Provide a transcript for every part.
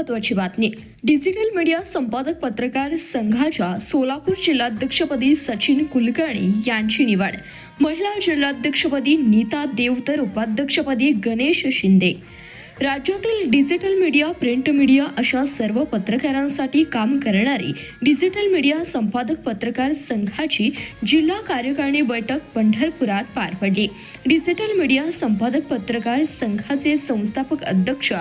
महत्त्वाची बातमी। Digital media संपादक पत्रकार संघाच्या सोलापूर जिल्हाध्यक्षपदी सचिन कुलकर्णी यांची निवड। महिला जिल्हाध्यक्षपदी नीता देव तर उपाध्यक्षपदी गणेश शिंदे। राज्यातील डिजिटल मीडिया, प्रिंट मीडिया अशा सर्व पत्रकारांसाठी काम करणारी डिजिटल मीडिया संपादक पत्रकार संघाची जिल्हा कार्यकारिणी बैठक पंढरपुरात पार पडली। डिजिटल मीडिया संपादक पत्रकार संघाचे संस्थापक अध्यक्ष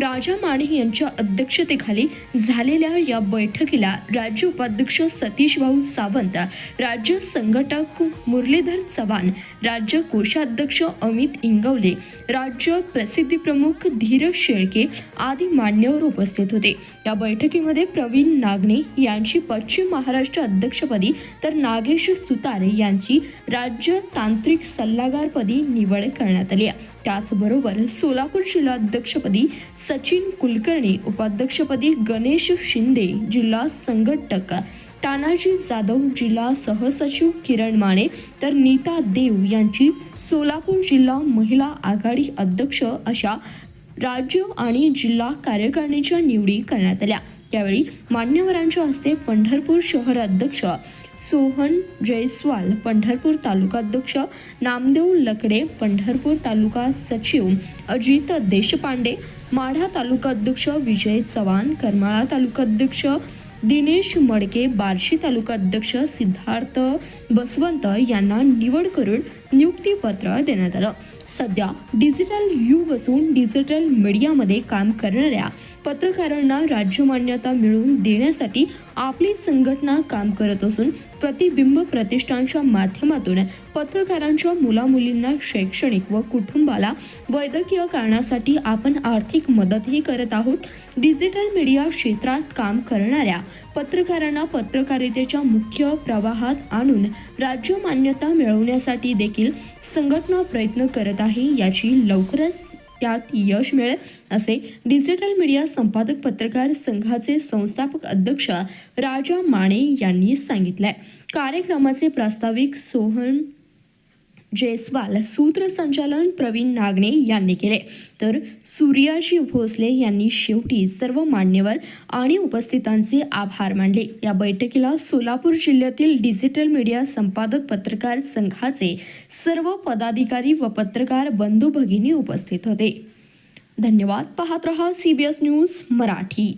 राजा माने यांच्या अध्यक्षतेखाली झालेल्या या बैठकीला राज्य उपाध्यक्ष सतीश भाऊ सावंत, राज्य संघटक मुरलीधर चव्हाण, राज्य कोषाध्यक्ष अमित इंगवले, राज्य प्रसिद्धी प्रमुख धीरज शेळके आदी मान्यवर उपस्थित होते। या बैठकीमध्ये प्रवीण नागणे यांची पश्चिम महाराष्ट्र अध्यक्षपदी तर नागेश सुतार यांची राज्य तांत्रिक सल्लागारपदी निवड करण्यात आली। त्याचबरोबर सोलापूर जिल्हाध्यक्षपदी सचिन कुलकर्णी, उपाध्यक्षपदी गणेश शिंदे, जिल्हा संघटक तानाजी जाधव, जिल्हा सहसचिव किरण माने तर नीता देव यांची सोलापूर जिल्हा महिला आघाडी अध्यक्ष अशा राज्य आणि जिल्हा कार्यकारिणीच्या निवडी करण्यात आल्या। त्यावेळी मान्यवरांच्या हस्ते पंढरपूर शहर अध्यक्ष सोहन जयस्वाल, पंढरपूर तालुकाध्यक्ष नामदेव लकडे, पंढरपूर तालुका सचिव अजित देशपांडे, माढा तालुकाध्यक्ष विजय चव्हाण, करमाळा तालुकाध्यक्ष दिनेश मडके, बार्शी तालुकाध्यक्ष सिद्धार्थ बसवंत यांना निवड करून नियुक्तीपत्र देण्यात आलं। सध्या डिजिटल युग असून डिजिटल मीडियामध्ये काम करणाऱ्या पत्रकारांना राज्य मान्यता मिळवून देण्यासाठी आपली संघटना काम करत असून प्रतिबिंब प्रतिष्ठानच्या माध्यमातून पत्रकारांच्या मुलामुलींना शैक्षणिक व कुटुंबाला वैद्यकीय कारणासाठी आपण आर्थिक मदतही करत आहोत। डिजिटल मीडिया क्षेत्रात काम करणाऱ्या पत्रकारांना पत्रकारितेच्या मुख्य प्रवाहात आणून राज्य मान्यता मिळवण्यासाठी देखील संघटना प्रयत्न करत आहे। याची लवकरच त्यात यश मिळेल असे डिजिटल मीडिया संपादक पत्रकार संघाचे संस्थापक अध्यक्ष राजा माने यांनी सांगितले। कार्यक्रमाचे प्रास्ताविक सोहन जयस्वाल, सूत्रसंचालन प्रवीण नागणे यांनी केले, तर सूर्याजी भोसले यांनी शेवटी सर्व मान्यवर आणि उपस्थितांचे आभार मानले। या बैठकीला सोलापूर जिल्ह्यातील डिजिटल मीडिया संपादक पत्रकार संघाचे सर्व पदाधिकारी व पत्रकार बंधू भगिनी उपस्थित होते। धन्यवाद। पाहत रहा CBS न्यूज मराठी।